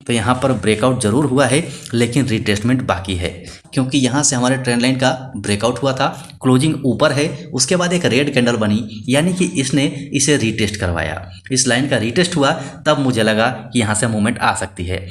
तो यहाँ पर ब्रेकआउट जरूर हुआ है लेकिन रिटेस्टमेंट बाकी है, क्योंकि यहाँ से हमारे ट्रेंड लाइन का ब्रेकआउट हुआ था, क्लोजिंग ऊपर है, उसके बाद एक रेड कैंडल बनी, यानी कि इसने इसे रीटेस्ट करवाया। इस लाइन का रीटेस्ट हुआ तब मुझे लगा कि यहाँ से मूवमेंट आ सकती है।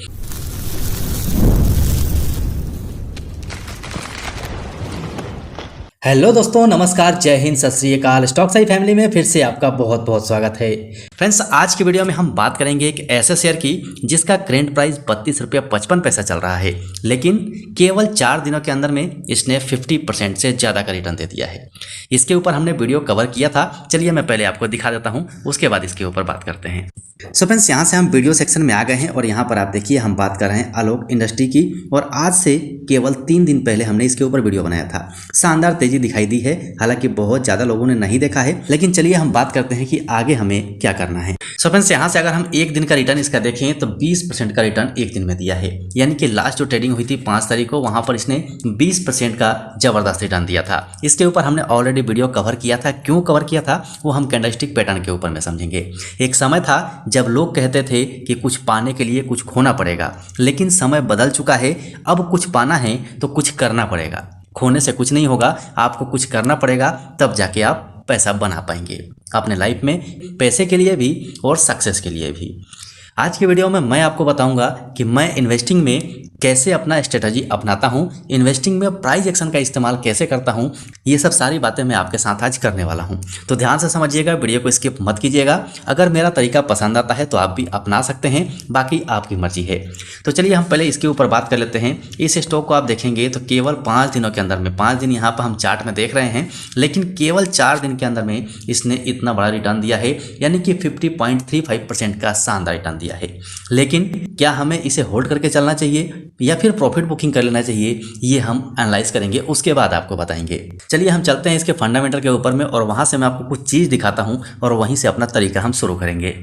हेलो दोस्तों, नमस्कार, जय हिंद, सत श्री अकाल। स्टॉक साई फैमिली में फिर से आपका बहुत बहुत स्वागत है। फ्रेंड्स, आज की वीडियो में हम बात करेंगे एक ऐसे शेयर की जिसका करेंट प्राइस 32 रुपये 55 पैसा चल रहा है, लेकिन केवल 4 दिनों के अंदर में इसने 50% से ज़्यादा का रिटर्न दे दिया है। इसके ऊपर हमने वीडियो कवर किया था, चलिए मैं पहले आपको दिखा देता हूँ, उसके बाद इसके ऊपर बात करते हैं। सो फ्रेंड्स, यहाँ से हम वीडियो सेक्शन में आ गए हैं और यहाँ पर आप देखिए हम बात कर रहे हैं आलोक इंडस्ट्री की, और आज से केवल 3 दिन पहले हमने इसके ऊपर वीडियो बनाया था। शानदार तेजी दिखाई दी है, हालांकि बहुत ज़्यादा लोगों ने नहीं देखा है, लेकिन चलिए हम बात करते हैं कि आगे हमें क्या करना है। सो फ्रेंड्स, यहाँ से अगर हम एक दिन का रिटर्न इसका देखें तो 20% का रिटर्न एक दिन में दिया है, यानी कि लास्ट जो ट्रेडिंग हुई थी 5 तारीख को, वहाँ पर इसने 20% का जबरदस्त रिटर्न दिया था। इसके ऊपर हमने ऑलरेडी वीडियो कवर किया था। क्यों कवर किया था वो हम कैंडलस्टिक पैटर्न के ऊपर में समझेंगे। एक समय था जब लोग कहते थे कि कुछ पाने के लिए कुछ खोना पड़ेगा, लेकिन समय बदल चुका है। अब कुछ पाना है तो कुछ करना पड़ेगा, खोने से कुछ नहीं होगा, आपको कुछ करना पड़ेगा, तब जाके आप पैसा बना पाएंगे अपने लाइफ में, पैसे के लिए भी और सक्सेस के लिए भी। आज की वीडियो में मैं आपको बताऊंगा कि मैं इन्वेस्टिंग में कैसे अपना स्ट्रेटजी अपनाता हूं, इन्वेस्टिंग में प्राइस एक्शन का इस्तेमाल कैसे करता हूं, ये सब सारी बातें मैं आपके साथ आज करने वाला हूं। तो ध्यान से समझिएगा, वीडियो को स्किप मत कीजिएगा। अगर मेरा तरीका पसंद आता है तो आप भी अपना सकते हैं, बाकी आपकी मर्जी है। तो चलिए हम पहले इसके ऊपर बात कर लेते हैं। इस स्टॉक को आप देखेंगे तो केवल 5 दिनों के अंदर में, 5 दिन यहाँ पर हम चार्ट में देख रहे हैं, लेकिन केवल 4 दिन के अंदर में इसने इतना बड़ा रिटर्न दिया है, यानी कि 50.35% का शानदार रिटर्न दिया है। लेकिन क्या हमें इसे होल्ड करके चलना चाहिए या फिर प्रॉफिट बुकिंग कर लेना चाहिए, ये हम एनालाइज करेंगे, उसके बाद आपको बताएंगे। चलिए हम चलते हैं इसके फंडामेंटल के ऊपर में, और वहां से मैं आपको कुछ चीज़ दिखाता हूं और वहीं से अपना तरीका हम शुरू करेंगे।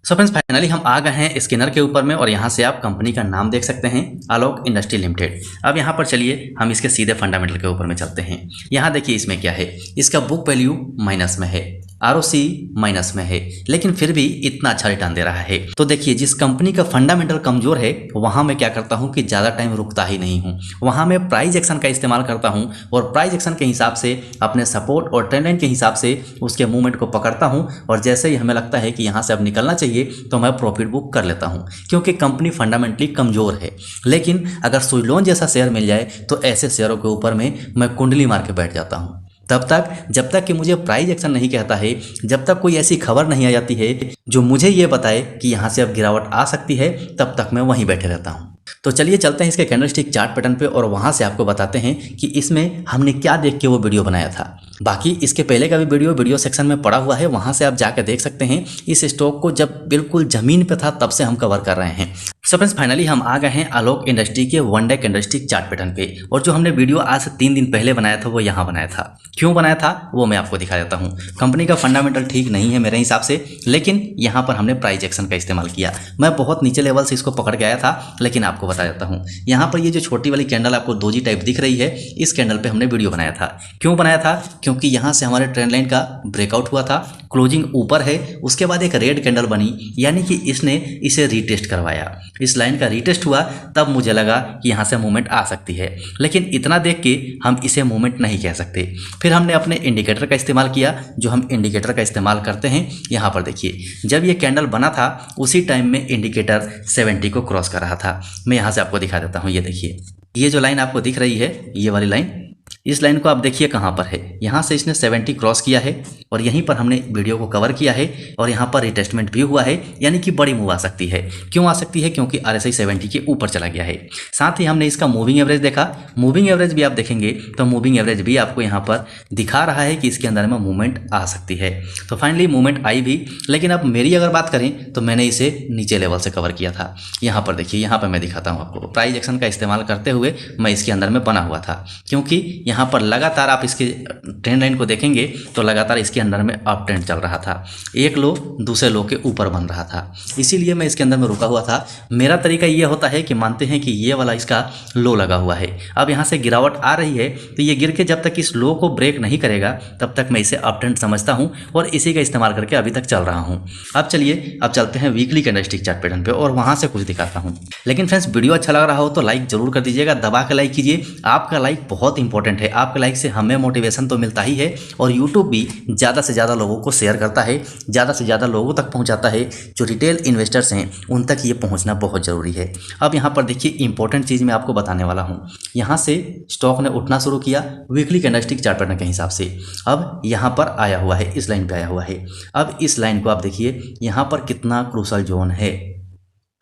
सो फ्रेंड्स, फाइनली हम आ गए हैं स्कैनर के ऊपर में, और यहाँ से आप कंपनी का नाम देख सकते हैं, आलोक इंडस्ट्री लिमिटेड। अब यहाँ पर चलिए हम इसके सीधे फंडामेंटल के ऊपर में चलते हैं। यहाँ देखिए इसमें क्या है, इसका बुक वैल्यू माइनस में है, ROC माइनस में है, लेकिन फिर भी इतना अच्छा रिटर्न दे रहा है। तो देखिए, जिस कंपनी का फंडामेंटल कमजोर है वहां मैं क्या करता हूं कि ज़्यादा टाइम रुकता ही नहीं हूं, वहां मैं प्राइस एक्शन का इस्तेमाल करता हूं, और प्राइस एक्शन के हिसाब से अपने सपोर्ट और ट्रेंड लाइन के हिसाब से उसके मूवमेंट को पकड़ता हूं, और जैसे ही हमें लगता है कि यहाँ से अब निकलना चाहिए तो मैं प्रॉफिट बुक कर लेता हूँ, क्योंकि कंपनी फंडामेंटली कमजोर है। लेकिन अगर सुइलोन जैसा शेयर मिल जाए तो ऐसे शेयरों के ऊपर में मैं कुंडली मार के बैठ जाता हूँ। तब तक जब तक कि मुझे प्राइस एक्शन नहीं कहता है, जब तक कोई ऐसी खबर नहीं आ जाती है जो मुझे ये बताए कि यहाँ से अब गिरावट आ सकती है, तब तक मैं वहीं बैठे रहता हूँ। तो चलिए चलते हैं इसके कैंडलस्टिक चार्ट पैटर्न पे, और वहाँ से आपको बताते हैं कि इसमें हमने क्या देख के वो वीडियो बनाया था। बाकी इसके पहले का भी वीडियो सेक्शन में पड़ा हुआ है, वहाँ से आप जाकर देख सकते हैं। इस स्टॉक को जब बिल्कुल ज़मीन पे था तब से हम कवर कर रहे हैं। सो फ्रेंड्स, फाइनली हम आ गए हैं आलोक इंडस्ट्री के 1 डे कैंडलस्टिक चार्ट पैटर्न पे, और जो हमने वीडियो आज से 3 दिन पहले बनाया था वो यहाँ बनाया था। क्यों बनाया था वो मैं आपको दिखा देता हूँ। कंपनी का फंडामेंटल ठीक नहीं है मेरे हिसाब से, लेकिन यहाँ पर हमने प्राइस एक्शन का इस्तेमाल किया। मैं बहुत नीचे लेवल से इसको पकड़ के आया था, लेकिन आपको बता देता हूँ, यहाँ पर ये जो छोटी वाली कैंडल आपको डोजी टाइप दिख रही है, इस कैंडल पे हमने वीडियो बनाया था। क्यों बनाया था? क्योंकि यहाँ से हमारे ट्रेंड लाइन का ब्रेकआउट हुआ था, क्लोजिंग ऊपर है, उसके बाद एक रेड कैंडल बनी, यानी कि इसने इसे रीटेस्ट करवाया। इस लाइन का रीटेस्ट हुआ तब मुझे लगा कि यहाँ से मूवमेंट आ सकती है, लेकिन इतना देख के हम इसे मूवमेंट नहीं कह सकते। फिर हमने अपने इंडिकेटर का इस्तेमाल किया, जो हम इंडिकेटर का इस्तेमाल करते हैं। यहाँ पर देखिए, जब ये कैंडल बना था उसी टाइम में इंडिकेटर 70 को क्रॉस कर रहा था। मैं यहाँ से आपको दिखा देता हूँ। ये देखिए, ये जो लाइन आपको दिख रही है, ये वाली लाइन, इस लाइन को आप देखिए कहाँ पर है। यहाँ से इसने 70 क्रॉस किया है, और यहीं पर हमने वीडियो को कवर किया है, और यहाँ पर रिटेस्टमेंट भी हुआ है, यानी कि बड़ी मूव आ सकती है। क्यों आ सकती है? क्योंकि RSI 70 के ऊपर चला गया है। साथ ही हमने इसका मूविंग एवरेज देखा। मूविंग एवरेज भी आप देखेंगे तो मूविंग एवरेज भी आपको यहाँ पर दिखा रहा है कि इसके अंदर में मूवमेंट आ सकती है। तो फाइनली मूवमेंट आई भी, लेकिन अब मेरी अगर बात करें तो मैंने इसे नीचे लेवल से कवर किया था। यहाँ पर देखिए, यहाँ पर मैं दिखाता हूँ आपको, प्राइस एक्शन का इस्तेमाल करते हुए मैं इसके अंदर में बना हुआ था, क्योंकि यहाँ पर लगातार आप इसके ट्रेंड लाइन को देखेंगे तो लगातार इसके अंदर में अप ट्रेंड चल रहा था, एक लो दूसरे लो के ऊपर बन रहा था, इसीलिए मैं इसके अंदर में रुका हुआ था। मेरा तरीका ये होता है कि मानते हैं कि ये वाला इसका लो लगा हुआ है, अब यहाँ से गिरावट आ रही है तो ये गिर के जब तक इस लो को ब्रेक नहीं करेगा तब तक मैं इसे अप ट्रेंड समझता हूँ और इसी का इस्तेमाल करके अभी तक चल रहा हूँ। अब चलिए अब चलते हैं वीकली कैंडलस्टिक चार्ट पैटर्न पे और वहाँ से कुछ दिखाता हूँ। लेकिन फ्रेंड्स वीडियो अच्छा लग रहा हो तो लाइक जरूर कर दीजिएगा, दबा के लाइक कीजिए। आपका लाइक बहुत इंपॉर्टेंट है, आपके लाइक से हमें मोटिवेशन तो मिलता ही है और यूट्यूब भी ज़्यादा से ज़्यादा लोगों को शेयर करता है, ज़्यादा से ज़्यादा लोगों तक पहुँचाता है। जो रिटेल इन्वेस्टर्स हैं उन तक ये पहुँचना बहुत ज़रूरी है। अब यहाँ पर देखिए इंपॉर्टेंट चीज़ मैं आपको बताने वाला हूँ। यहाँ से स्टॉक ने उठना शुरू किया वीकली कैंडलस्टिक चार्ट पैटर्न के हिसाब से, अब यहाँ पर आया हुआ है, इस लाइन पे आया हुआ है। अब इस लाइन को आप देखिए यहाँ पर कितना क्रूशल जोन है,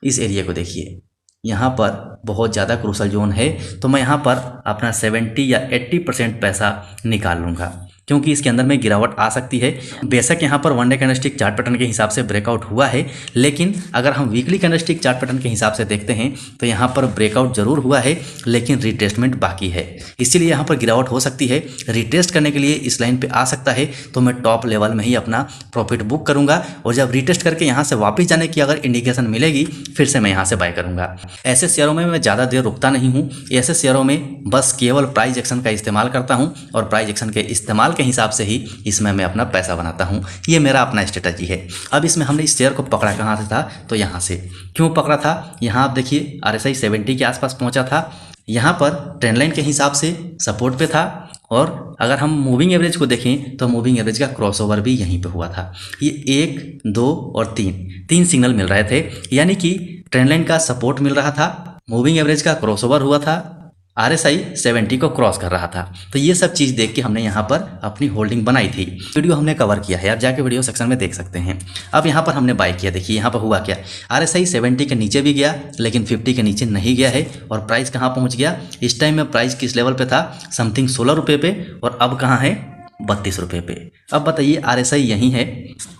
इस एरिया को देखिए, यहाँ पर बहुत ज़्यादा क्रूशल जोन है। तो मैं यहाँ पर अपना 70 या 80% पैसा निकाल लूँगा क्योंकि इसके अंदर में गिरावट आ सकती है। बेशक यहाँ पर one day candlestick chart pattern के हिसाब से ब्रेकआउट हुआ है, लेकिन अगर हम वीकली कैंडलस्टिक चार्ट पैटर्न के हिसाब से देखते हैं तो यहाँ पर ब्रेकआउट जरूर हुआ है लेकिन रिटेस्टमेंट बाकी है, इसीलिए यहाँ पर गिरावट हो सकती है। रिटेस्ट करने के लिए इस लाइन पे आ सकता है तो मैं टॉप लेवल में ही अपना प्रॉफिट बुक करूँगा और जब रिटेस्ट करके यहाँ से वापस जाने की अगर इंडिकेशन मिलेगी फिर से मैं यहाँ से बाय करूँगा। ऐसे शेयरों में मैं ज़्यादा देर रुकता नहीं हूँ, ऐसे शेयरों में बस केवल प्राइस एक्शन का इस्तेमाल करता हूँ और प्राइस एक्शन के इस्तेमाल के हिसाब से ही इसमें मैं अपना पैसा बनाता हूँ। ये मेरा अपना स्ट्रेटजी है। अब इसमें हमने इस शेयर को पकड़ा कहाँ से था, तो यहाँ से। क्यों पकड़ा था, यहाँ आप देखिए RSI 70 के आसपास पहुँचा था, यहाँ पर ट्रेंड लाइन के हिसाब से सपोर्ट पे था और अगर हम मूविंग एवरेज को देखें तो मूविंग एवरेज का क्रॉसओवर भी यहीं पे हुआ था। ये 1, 2 और 3 सिग्नल मिल रहे थे, यानी कि ट्रेंड लाइन का सपोर्ट मिल रहा था, मूविंग एवरेज का क्रॉसओवर हुआ था, RSI 70 को क्रॉस कर रहा था। तो ये सब चीज़ देख के हमने यहाँ पर अपनी होल्डिंग बनाई थी। वीडियो हमने कवर किया है, आप जाके वीडियो सेक्शन में देख सकते हैं। अब यहाँ पर हमने बाय किया, देखिए यहाँ पर हुआ क्या, RSI 70 के नीचे भी गया लेकिन 50 के नीचे नहीं गया है और प्राइस कहाँ पहुँच गया। इस टाइम में प्राइस किस लेवल पे था, समथिंग 16 रुपये पे, और अब कहाँ है, 32 रुपये पे। अब बताइए RSI यहीं है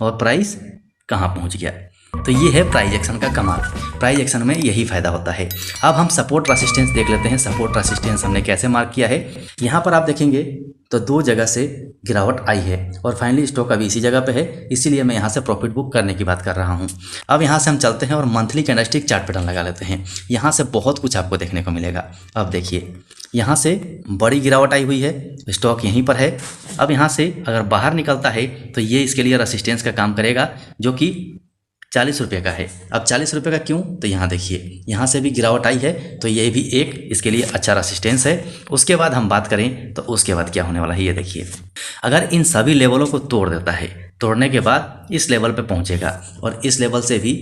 और प्राइस कहाँ पहुँच गया। तो ये है प्राइस एक्शन का कमाल, प्राइस एक्शन में यही फायदा होता है। अब हम सपोर्ट रेसिस्टेंस देख लेते हैं। सपोर्ट रेसिस्टेंस हमने कैसे मार्क किया है, यहाँ पर आप देखेंगे तो 2 जगह से गिरावट आई है और फाइनली स्टॉक अभी इसी जगह पे है, इसीलिए मैं यहाँ से प्रॉफिट बुक करने की बात कर रहा हूँ। अब यहाँ से हम चलते हैं और मंथली कैंडलस्टिक चार्ट पैटर्न लगा लेते हैं। यहाँ से बहुत कुछ आपको देखने को मिलेगा। अब देखिए यहाँ से बड़ी गिरावट आई हुई है, स्टॉक यहीं पर है। अब यहाँ से अगर बाहर निकलता है तो ये इसके लिए रेसिस्टेंस का काम करेगा जो कि 40 रुपये का है। अब 40 रुपये का क्यों, तो यहाँ देखिए यहाँ से भी गिरावट आई है तो ये भी एक इसके लिए अच्छा रेसिस्टेंस है। उसके बाद हम बात करें तो उसके बाद क्या होने वाला है, ये देखिए अगर इन सभी लेवलों को तोड़ देता है, तोड़ने के बाद इस लेवल पे पहुंचेगा और इस लेवल से भी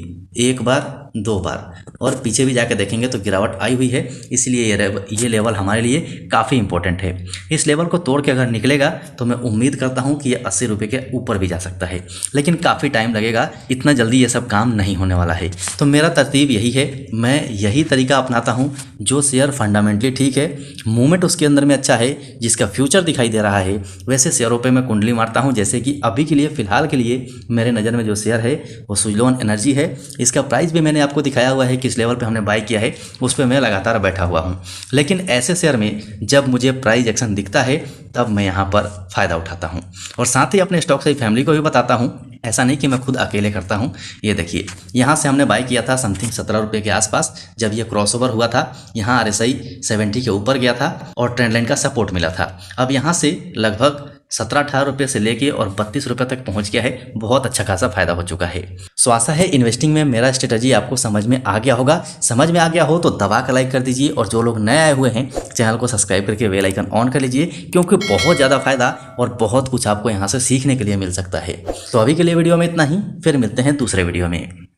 1 बार 2 बार और पीछे भी जाकर देखेंगे तो गिरावट आई हुई है, इसलिए ये लेवल हमारे लिए काफ़ी इंपॉर्टेंट है। इस लेवल को तोड़ के अगर निकलेगा तो मैं उम्मीद करता हूं कि ये 80 रुपये के ऊपर भी जा सकता है, लेकिन काफ़ी टाइम लगेगा, इतना जल्दी ये सब काम नहीं होने वाला है। तो मेरा तरतीब यही है, मैं यही तरीका अपनाता हूँ। जो शेयर फंडामेंटली ठीक है, मूवमेंट उसके अंदर में अच्छा है, जिसका फ्यूचर दिखाई दे रहा है, वैसे शेयरों पर मैं कुंडली मारता हूँ। जैसे कि अभी के लिए फिलहाल के लिए मेरे नज़र में जो शेयर है वो सुज़लोन एनर्जी है। इसका प्राइस भी मैंने आपको दिखाया हुआ है, किस लेवल पे हमने बाय किया है, उस पर मैं लगातार बैठा हुआ हूँ। लेकिन ऐसे शेयर में जब मुझे प्राइस एक्शन दिखता है तब मैं यहाँ पर फ़ायदा उठाता हूँ और साथ ही अपने स्टॉक से फैमिली को भी बताता हूँ। ऐसा नहीं कि मैं खुद अकेले करता हूँ। ये देखिए यहाँ से हमने बाय किया था समथिंग 17 रुपये के आसपास, जब ये क्रॉसओवर हुआ था, यहाँ RSI 70 के ऊपर गया था और ट्रेंड लाइन का सपोर्ट मिला था। अब यहाँ से लगभग 17-18 रुपये से लेके और 32 रुपये तक पहुंच गया है, बहुत अच्छा खासा फायदा हो चुका है। सो आशा है इन्वेस्टिंग में मेरा स्ट्रेटजी आपको समझ में आ गया होगा। समझ में आ गया हो तो दबा कर लाइक कर दीजिए और जो लोग नए आए हुए हैं चैनल को सब्सक्राइब करके बेल आइकन ऑन कर लीजिए, क्योंकि बहुत ज़्यादा फायदा और बहुत कुछ आपको यहाँ से सीखने के लिए मिल सकता है। तो अभी के लिए वीडियो में इतना ही, फिर मिलते हैं दूसरे वीडियो में।